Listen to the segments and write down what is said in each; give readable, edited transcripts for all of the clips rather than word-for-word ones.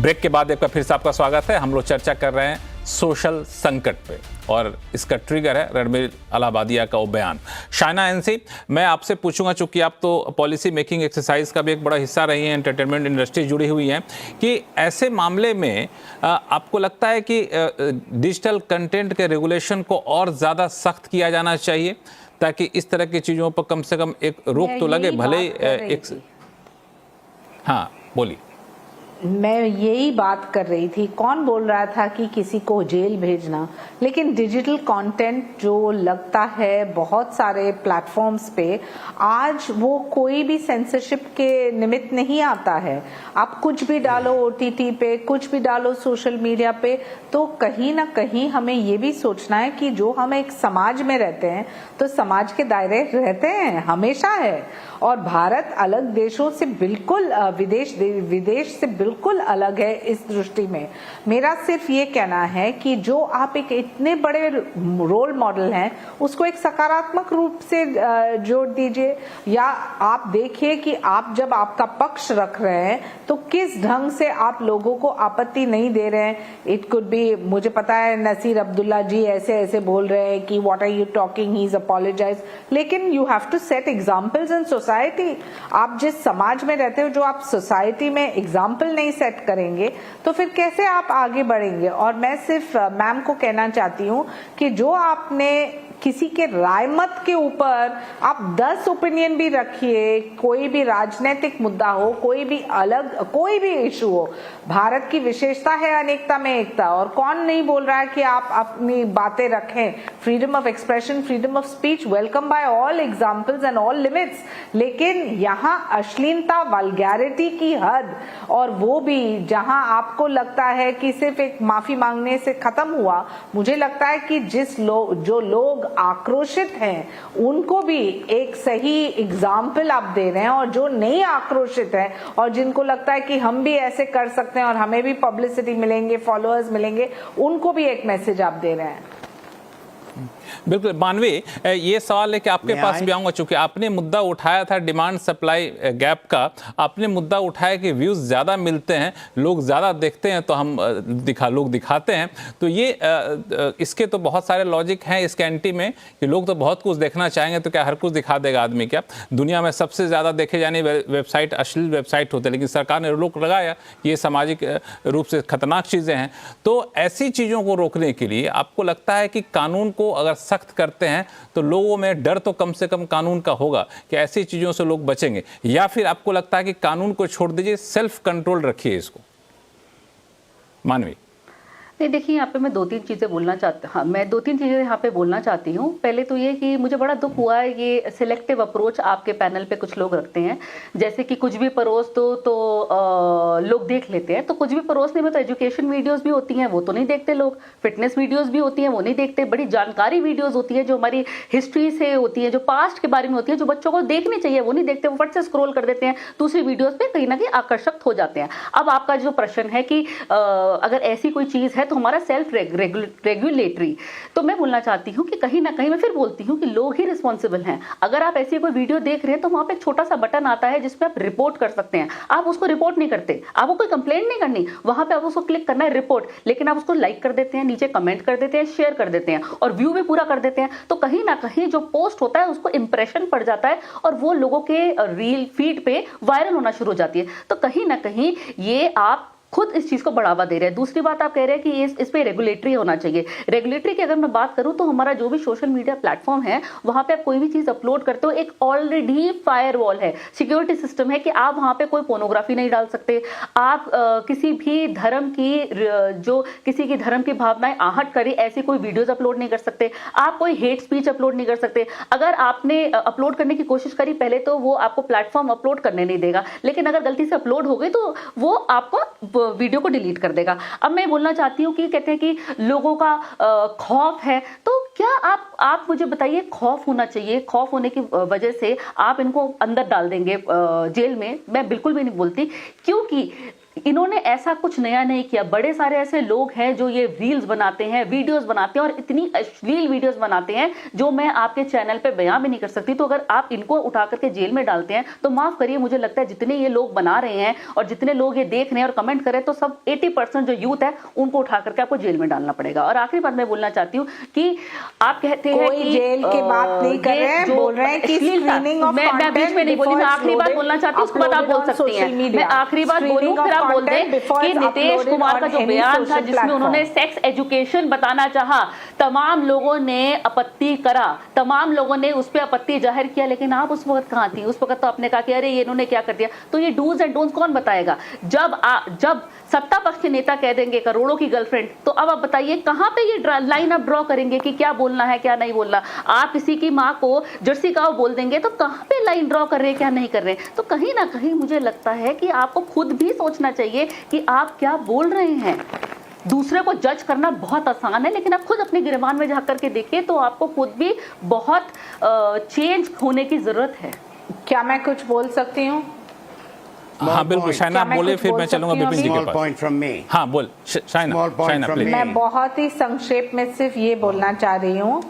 Break के बाद एक बार फिर से आपका स्वागत है। हम लोग चर्चा कर रहे हैं सोशल संकट पे और इसका ट्रिगर है रणबीर अलाहाबादिया का वो बयान। शाइना एनसी, मैं आपसे पूछूंगा, चूंकि आप तो पॉलिसी मेकिंग एक्सरसाइज का भी एक बड़ा हिस्सा रही हैं, एंटरटेनमेंट इंडस्ट्री जुड़ी हुई है, कि ऐसे मामले में आपको लगता है कि डिजिटल कंटेंट के रेगुलेशन को और ज़्यादा सख्त किया जाना चाहिए ताकि इस तरह की चीज़ों पर कम से कम एक रोक तो लगे, भले ही एक। हाँ बोलिए। मैं यही बात कर रही थी। कौन बोल रहा था कि किसी को जेल भेजना, लेकिन डिजिटल कंटेंट जो लगता है बहुत सारे प्लेटफॉर्म्स पे, आज वो कोई भी सेंसरशिप के निमित्त नहीं आता है। आप कुछ भी डालो ओटीटी पे, कुछ भी डालो सोशल मीडिया पे, तो कहीं ना कहीं हमें ये भी सोचना है कि जो हम एक समाज में रहते हैं तो समाज के दायरे रहते हैं, हमेशा है। और भारत अलग देशों से बिल्कुल विदेश से बिल्कुल अलग है इस दृष्टि में। मेरा सिर्फ ये कहना है कि जो आप एक इतने बड़े रोल मॉडल हैं उसको एक सकारात्मक रूप से जोड़ दीजिए, या आप देखिए कि आप जब आपका पक्ष रख रहे हैं तो किस ढंग से आप लोगों को आपत्ति नहीं दे रहे हैं। इट कुड बी, मुझे पता है नसीर अब्दुल्ला जी ऐसे ऐसे बोल रहे हैं कि what are you talking, he is apologise, लेकिन you have to set examples in society. आप जिस समाज में रहते हो, जो आप सोसाइटी में एग्जाम्पल नहीं सेट करेंगे तो फिर कैसे आप आगे बढ़ेंगे। और मैं सिर्फ मैम को कहना चाहती हूँ कि जो आपने किसी के राय मत के ऊपर आप 10 ओपिनियन भी रखिए, कोई भी राजनीतिक मुद्दा हो, कोई भी अलग कोई भी इशू हो, भारत की विशेषता है अनेकता में एकता। और कौन नहीं बोल रहा है कि आप अपनी बातें रखें, freedom of expression, freedom of speech welcome by all examples and all limits, लेकिन यहाँ अश्लीलता, वल्गैरिटी की हद, और वो भी जहां आपको लगता है कि सिर्फ एक माफी मांगने से खत्म हुआ। मुझे लगता है कि जो लोग आक्रोशित हैं उनको भी एक सही एग्जाम्पल आप दे रहे हैं, और जो नहीं आक्रोशित हैं और जिनको लगता है कि हम भी ऐसे कर सकते हैं और हमें भी पब्लिसिटी मिलेंगे, फॉलोअर्स मिलेंगे, उनको भी एक मैसेज आप दे रहे हैं। बिल्कुल। मानवी, ये सवाल है कि आपके पास भी आऊँगा, चूंकि आपने मुद्दा उठाया था डिमांड सप्लाई गैप का, आपने मुद्दा उठाया कि व्यूज़ ज़्यादा मिलते हैं, लोग ज़्यादा देखते हैं तो हम लोग दिखाते हैं। तो ये इसके तो बहुत सारे लॉजिक हैं इसके एंटी में कि लोग तो बहुत कुछ देखना चाहेंगे, तो क्या हर कुछ दिखा देगा आदमी? क्या दुनिया में सबसे ज़्यादा देखे जाने वेबसाइट अश्लील वेबसाइट होते हैं, लेकिन सरकार ने रोक लगाया कि ये सामाजिक रूप से खतरनाक चीज़ें हैं। तो ऐसी चीज़ों को रोकने के लिए आपको लगता है कि कानून को अगर सख्त करते हैं तो लोगों में डर तो कम से कम कानून का होगा कि ऐसी चीजों से लोग बचेंगे, या फिर आपको लगता है कि कानून को छोड़ दीजिए, सेल्फ कंट्रोल रखिए इसको? मानवी। नहीं, देखिए यहाँ पे मैं दो तीन चीज़ें यहाँ पे बोलना चाहती हूँ। पहले तो ये कि मुझे बड़ा दुख हुआ है ये सिलेक्टिव अप्रोच आपके पैनल पे कुछ लोग रखते हैं, जैसे कि कुछ भी परोस दो तो लोग देख लेते हैं। तो कुछ भी परोसने में तो एजुकेशन वीडियोस भी होती हैं, वो तो नहीं देखते लोग, फिटनेस वीडियोस भी होती हैं, वो नहीं देखते, बड़ी जानकारी वीडियोज होती है जो हमारी हिस्ट्री से होती है, जो पास्ट के बारे में होती है, जो बच्चों को देखनी चाहिए वो नहीं देखते, वो फट से स्क्रोल कर देते हैं, दूसरी वीडियोज पे कहीं ना कहीं आकर्षक हो जाते हैं। अब आपका जो प्रश्न है कि अगर ऐसी कोई चीज़ है तो हमारा सेल्फ रेगुलेटरी, तो मैं बोलना चाहती हूँ कि कहीं ना कहीं मैं फिर बोलती हूँ कि लोग ही रिस्पॉन्सिबल हैं। अगर आप ऐसी कोई वीडियो देख रहे हैं तो वहां पे एक छोटा सा बटन आता है जिसपे आप रिपोर्ट कर सकते हैं, आप उसको रिपोर्ट नहीं करते, आपको कोई कंप्लेंट नहीं करनी, वहां पे आप उसको क्लिक करना है रिपोर्ट, लेकिन आप उसको लाइक कर देते हैं, नीचे कमेंट कर देते हैं, शेयर कर देते हैं और व्यू भी पूरा कर देते हैं। तो कहीं ना कहीं जो पोस्ट होता है उसको इंप्रेशन पड़ जाता है और वो लोगों के रील फीड पे वायरल होना शुरू हो जाती है। तो कहीं ना कहीं ये आप खुद इस चीज को बढ़ावा दे रहे हैं। दूसरी बात आप कह रहे हैं कि इस पे रेगुलेटरी होना चाहिए। रेगुलेटरी की अगर मैं बात करूं तो हमारा जो भी सोशल मीडिया प्लेटफॉर्म है वहां पे आप कोई भी चीज अपलोड करते हो, एक ऑलरेडी फायरवॉल है, सिक्योरिटी सिस्टम है कि आप वहां पे कोई पोर्नोग्राफी नहीं डाल सकते, आप किसी भी धर्म की जो किसी की धर्म की भावनाएं आहट करे ऐसी कोई वीडियोज अपलोड नहीं कर सकते, आप कोई हेट स्पीच अपलोड नहीं कर सकते। अगर आपने अपलोड करने की कोशिश करी पहले तो वो आपको प्लेटफॉर्म अपलोड करने नहीं देगा, लेकिन अगर गलती से अपलोड हो गई तो वो आपको वीडियो को डिलीट कर देगा। अब मैं बोलना चाहती हूँ कि कहते हैं कि लोगों का खौफ है, तो क्या आप मुझे बताइए, खौफ होना चाहिए, खौफ होने की वजह से आप इनको अंदर डाल देंगे जेल में? मैं बिल्कुल भी नहीं बोलती, क्योंकि इन्होंने ऐसा कुछ नया नहीं किया। बड़े सारे ऐसे लोग हैं जो ये रील्स बनाते हैं, वीडियोस बनाते हैं और इतनी अश्लील वीडियोस बनाते हैं जो मैं आपके चैनल पे बयां भी नहीं कर सकती। तो अगर आप इनको उठा करके जेल में डालते हैं तो माफ करिए, मुझे लगता है जितने ये लोग बना रहे हैं और जितने लोग ये देख रहे हैं और कमेंट कर रहे हैं, तो सब 80% जो यूथ है उनको उठा करके आपको जेल में डालना पड़ेगा। और आखिरी बात मैं बोलना चाहती हूँ कि आप कहते हैं कोई कि जेल की बात नहीं कर रहे हैं, बोल रहे हैं कि स्क्रीनिंग ऑफ मैं बीच में नहीं बोली, मैं आखिरी बात बोलना चाहती हूँ, उसके बाद आप बोल सकती हैं। मैं आखिरी बात बोलूं फिर आप बोल दें कि नीतीश कुमार का जो बयान था जिसमें उन्होंने सेक्स एजुकेशन बताना चाहा, तमाम लोगों ने आपत्ति करा, तमाम लोगों ने उस पर आपत्ति जाहिर किया, लेकिन आप उस वक्त कहां थी? उस वक्त तो आपने कहा कि अरे ये इन्होंने क्या कर दिया। तो ये डूज एंड डोंट्स कौन बताएगा? जब सत्ता पक्ष के नेता कह देंगे करोड़ों की गर्लफ्रेंड, तो अब आप बताइए कहां पे ये लाइन आप ड्रॉ करेंगे कि क्या बोलना है क्या नहीं बोलना। आप किसी की माँ को जर्सी गाँव बोल देंगे तो कहां पे लाइन ड्रॉ कर रहे हैं क्या नहीं कर रहे हैं। तो कहीं ना कहीं मुझे लगता है कि आपको खुद भी सोचना चाहिए कि आप क्या बोल रहे हैं। दूसरे को जज करना बहुत आसान है, लेकिन आप खुद अपने गिरबान में झांक करके देखिए तो आपको खुद भी बहुत चेंज होने की जरूरत है। क्या मैं कुछ बोल सकती हूँ? हाँ बिल्कुल, शाइना आप बोले, फिर मैं चलूंगा बिपिन जी के पास। हाँ बोल शाइना प्लीज। मैं बहुत ही संक्षेप में सिर्फ ये बोलना चाह रही हूँ,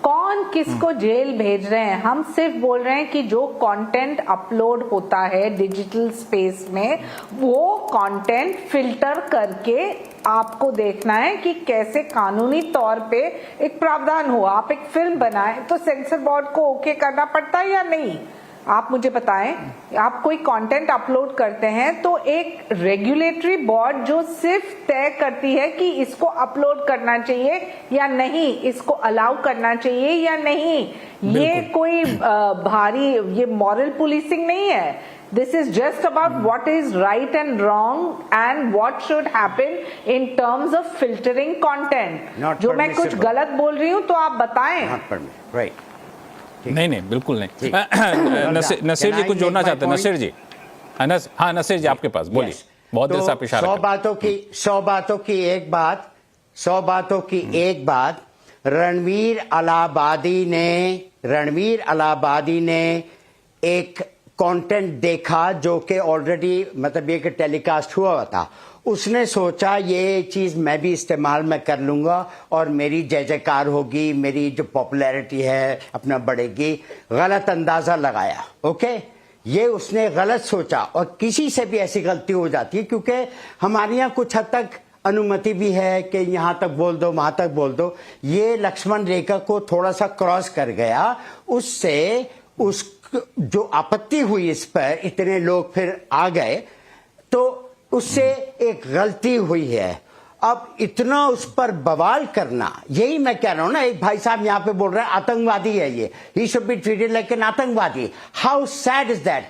कौन किसको जेल भेज रहे हैं? हम सिर्फ बोल रहे हैं कि जो कंटेंट अपलोड होता है डिजिटल स्पेस में, वो कंटेंट फिल्टर करके आपको देखना है कि कैसे कानूनी तौर पे एक प्रावधान हो। आप एक फिल्म बनाएं तो सेंसर बोर्ड को ओके करना पड़ता है या नहीं? आप मुझे बताएं। आप कोई कंटेंट अपलोड करते हैं तो एक रेगुलेटरी बोर्ड जो सिर्फ तय करती है कि इसको अपलोड करना चाहिए या नहीं, इसको अलाउ करना चाहिए या नहीं। ये कोई भारी ये मॉरल पुलिसिंग नहीं है। This is just about what is right and wrong and what should happen in terms of filtering content. जो मैं कुछ गलत बोल रही हूँ तो आप बताएं। Right. नहीं बिल्कुल नहीं। नसीर जी कुछ जोड़ना चाहते हैं? नसीर जी, हाँ नसीर जी आपके पास बोलिए। बहुत देर से आप इशारा 100 बातों की एक बात रणवीर अलाहाबादी ने एक कंटेंट देखा जो कि ऑलरेडी मतलब ये कि टेलीकास्ट हुआ था। उसने सोचा ये चीज मैं भी इस्तेमाल में कर लूंगा और मेरी जय जयकार होगी, मेरी जो पॉपुलैरिटी है अपना बढ़ेगी। गलत अंदाजा लगाया। ओके, ये उसने गलत सोचा और किसी से भी ऐसी गलती हो जाती है क्योंकि हमारे यहाँ कुछ हद तक अनुमति भी है कि यहां तक बोल दो वहां तक बोल दो। ये लक्ष्मण रेखा को थोड़ा सा क्रॉस कर गया, उससे उस जो आपत्ति हुई इस पर इतने लोग फिर आ गए तो उससे एक गलती हुई है। अब इतना उस पर बवाल करना, यही मैं कह रहा हूं ना। एक भाई साहब यहां पे बोल रहे हैं आतंकवादी है ये, he should be treated like an आतंकवादी। How sad is that?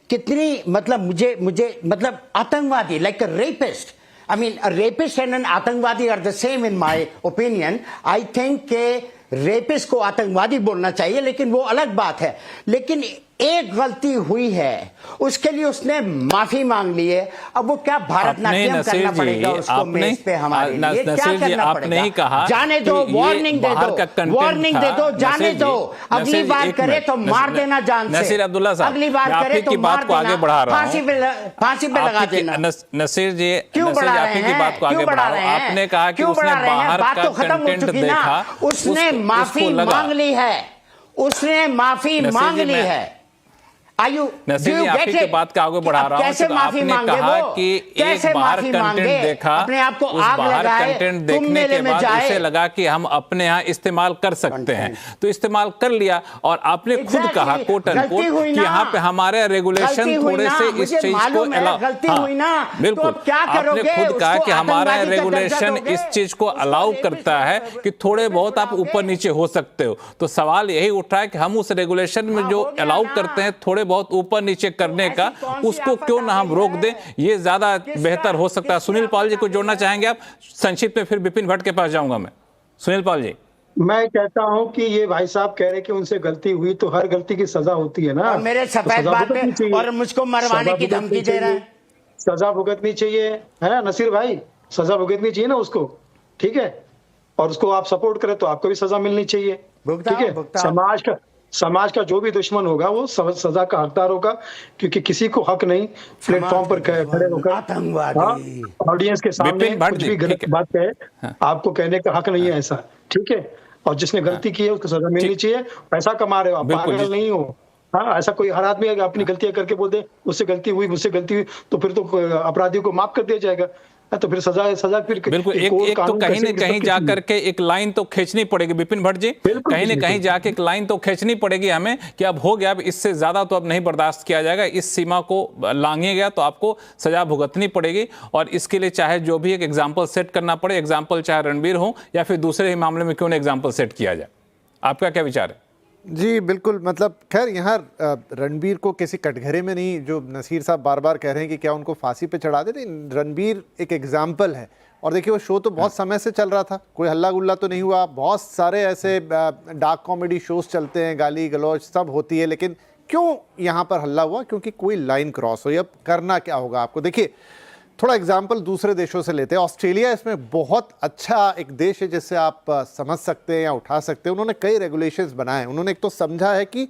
कितनी मतलब मुझे मतलब आतंकवादी like a rapist. I mean, a rapist and an आतंकवादी are the same in my opinion. I think के रेपिस्ट को आतंकवादी बोलना चाहिए, लेकिन वो अलग बात है। लेकिन एक गलती हुई है, उसके लिए उसने माफी मांग ली है। अब वो क्या भारतनाट्यम करना पड़ेगा उसको मेज पे हमारे लिए? क्या करना पड़ेगा? जाने दो, वार्निंग दे दो, जाने दो। अगली बार करे तो मार देना जान से। नसीर अब्दुल्ला साहब, अगली बार करे तो मार देना, फांसी पे लगा देना। नसीर जी, क्यों बढ़ा रहे हैं? क्यों बढ़ा रहे हैं? आपने कहा कि उसने बाहर का कंटेंट देखा, उसने माफी मांग ली है, उसने माफी मांग ली है। नसीर जी, आपकी के बात का आगे बढ़ा रहा हूं। कैसे माफी मांगे कहा कि एक बार कंटेंट देखा, अपने आप को उस आग बाहर लगाए, कंटेंट देखने के बाद उसे लगा कि हम अपने यहाँ इस्तेमाल कर सकते हैं, तो इस्तेमाल कर लिया। और आपने खुद कहा कोट एंड कोट कि यहाँ पे हमारे रेगुलेशन थोड़े से इस चीज को अलाउ, बिल्कुल आपने खुद कहा कि हमारा रेगुलेशन इस चीज को अलाउ करता है कि थोड़े बहुत आप ऊपर नीचे हो सकते हो। तो सवाल यही उठ रहा है कि हम उस रेगुलेशन में जो अलाउ करते हैं थोड़े बहुत ऊपर नीचे करने का, उसको क्यों ना हम रोक दें? ये ज्यादा बेहतर हो सकता है। सुनील पाल जी को जोड़ना चाहेंगे आप संक्षिप्त में, फिर बिपिन भट्ट के पास जाऊंगा मैं। सुनील पाल जी। मैं कहता हूं कि ये भाई साहब कह रहे कि उनसे गलती हुई तो हर गलती की सजा होती है ना। और मेरे सफेद बात पे और मुझको मरवाने की धमकी दे रहा है। सजा भुगतनी चाहिए, है नसीर भाई, सजा भुगतनी चाहिए ना उसको, ठीक है। और उसको आप सपोर्ट करें तो आपको भी सजा मिलनी चाहिए, ठीक है। समाज का जो भी दुश्मन होगा वो सजा का हकदार होगा, क्योंकि किसी को हक नहीं प्लेटफॉर्म पर खड़े होकर आतंकवादी ऑडियंस के सामने विपिन भट्ट कुछ जी, भी गलत ठीक है। बात कहे, आपको कहने का हक नहीं है ऐसा, ठीक है। और जिसने गलती की है उसको सजा मिलनी चाहिए। पैसा कमा रहे हो आप, बिल्कुल पागल जी। नहीं हो। हाँ, ऐसा कोई हर आदमी अगर अपनी गलतियां करके बोल दे मुझसे गलती हुई, मुझसे गलती हुई, तो फिर तो अपराधियों को माफ कर दिया जाएगा। तो फिर सजा फिर बिल्कुल एक कोर्ट एक तो कानून कहीं कैसे न कहीं सबकी जा चीज़ है। करके एक लाइन तो खींचनी पड़ेगी विपिन भट्ट जी, बिल्कुल, कहीं न बिल्कुल। कहीं जाके एक लाइन तो खींचनी पड़ेगी हमें कि अब हो गया, अब इससे ज्यादा तो अब नहीं बर्दाश्त किया जाएगा, इस सीमा को लांघे गया तो आपको सजा भुगतनी पड़ेगी। और इसके लिए चाहे जो भी एक एग्जाम्पल सेट करना पड़े, एग्जाम्पल चाहे रणबीर हो या फिर दूसरे ही मामले में क्यों ना एग्जाम्पल सेट किया जाए। आपका क्या विचार है? जी बिल्कुल, मतलब खैर यहाँ रणबीर को किसी कटघरे में नहीं, जो नसीर साहब बार बार कह रहे हैं कि क्या उनको फांसी पे चढ़ा देते, रणबीर एक एग्जाम्पल है। और देखिए वो शो तो बहुत समय से चल रहा था, कोई हल्ला गुल्ला तो नहीं हुआ, बहुत सारे ऐसे डार्क कॉमेडी शोज चलते हैं, गाली गलौज सब होती है, लेकिन क्यों यहाँ पर हल्ला हुआ? क्योंकि कोई लाइन क्रॉस हुई। अब करना क्या होगा आपको? देखिए थोड़ा एग्जाम्पल दूसरे देशों से लेते हैं। ऑस्ट्रेलिया इसमें बहुत अच्छा एक देश है जिससे आप समझ सकते हैं या उठा सकते हैं। उन्होंने कई रेगुलेशंस बनाए। उन्होंने एक तो समझा है कि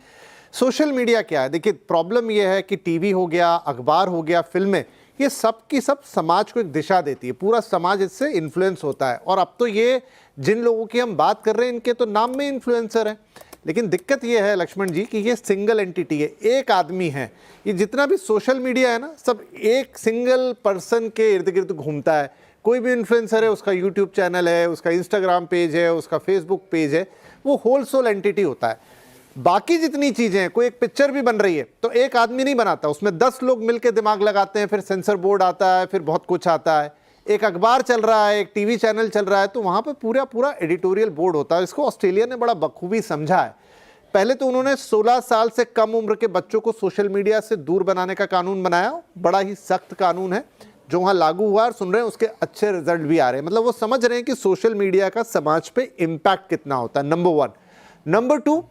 सोशल मीडिया क्या है। देखिए प्रॉब्लम यह है कि टीवी हो गया, अखबार हो गया, फिल्में, ये सब की सब समाज को एक दिशा देती है, पूरा समाज इससे इन्फ्लुएंस होता है। और अब तो ये जिन लोगों की हम बात कर रहे हैं इनके तो नाम में इन्फ्लुएंसर हैं। लेकिन दिक्कत ये है लक्ष्मण जी कि ये सिंगल एंटिटी है, एक आदमी है। ये जितना भी सोशल मीडिया है ना, सब एक सिंगल पर्सन के इर्द गिर्द घूमता है। कोई भी इन्फ्लुएंसर है, उसका यूट्यूब चैनल है, उसका इंस्टाग्राम पेज है, उसका फेसबुक पेज है, वो होल सोल एंटिटी होता है। बाकी जितनी चीज़ें हैं, कोई एक पिक्चर भी बन रही है तो एक आदमी नहीं बनाता, उसमें 10 लोग मिलकर दिमाग लगाते हैं, फिर सेंसर बोर्ड आता है, फिर बहुत कुछ आता है। एक अखबार चल रहा है, एक टीवी चैनल चल रहा है, तो वहाँ पे पूरा एडिटोरियल बोर्ड होता है। इसको ऑस्ट्रेलिया ने बड़ा बखूबी समझा है। पहले तो उन्होंने 16 साल से कम उम्र के बच्चों को सोशल मीडिया से दूर बनाने का कानून बनाया। बड़ा ही सख्त कानून है जो वहाँ लागू हुआ, और सुन रहे हैं उसके अच्छे रिजल्ट भी आ रहे हैं। मतलब वो समझ रहे हैं कि सोशल मीडिया का समाज पे इम्पैक्ट कितना होता है, नंबर 1। नंबर 2,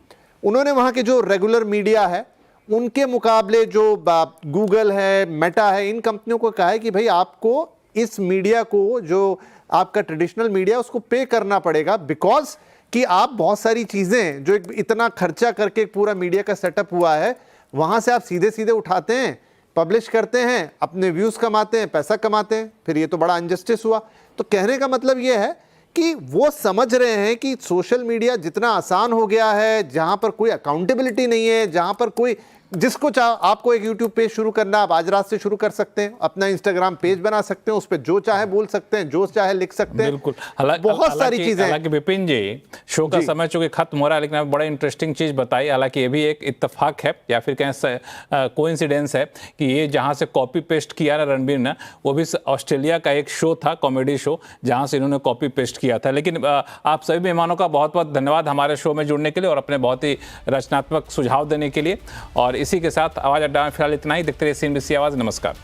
उन्होंने वहाँ के जो रेगुलर मीडिया है उनके मुकाबले जो गूगल है, मेटा है, इन कंपनियों को कहा है कि भाई आपको इस मीडिया को, जो आपका ट्रेडिशनल मीडिया, उसको पे करना पड़ेगा, बिकॉज कि आप बहुत सारी चीज़ें जो एक इतना खर्चा करके पूरा मीडिया का सेटअप हुआ है, वहाँ से आप सीधे सीधे उठाते हैं, पब्लिश करते हैं, अपने व्यूज़ कमाते हैं, पैसा कमाते हैं, फिर ये तो बड़ा अनजस्टिस हुआ। तो कहने का मतलब ये है कि वो समझ रहे हैं कि सोशल मीडिया जितना आसान हो गया है, जहाँ पर कोई अकाउंटेबिलिटी नहीं है, जहाँ पर कोई, जिसको आपको एक यूट्यूब पेज शुरू करना, आप आज रात से शुरू कर सकते हैं, अपना इंस्टाग्राम पेज बना सकते हैं, उस पर जो चाहे बोल सकते हैं, जो चाहे लिख सकते हैं। बिल्कुल, बहुत सारी चीजें। हालांकि विपिन जी, शो का समय चूंकि खत्म हो रहा है, लेकिन आप बड़ा इंटरेस्टिंग चीज बताई। हालांकि ये भी एक इत्तेफाक है या फिर कहें कोइंसिडेंस है कि ये जहां से कॉपी पेस्ट किया ना रणबीर ने, वो भी ऑस्ट्रेलिया का एक शो था, कॉमेडी शो, जहां से इन्होंने कॉपी पेस्ट किया था। लेकिन आप सभी मेहमानों का बहुत बहुत धन्यवाद हमारे शो में जुड़ने के लिए और अपने बहुत ही रचनात्मक सुझाव देने के लिए। और इसी के साथ आवाज अड्डा में फिलहाल इतना ही। देखते रहिए CNBC आवाज। नमस्कार।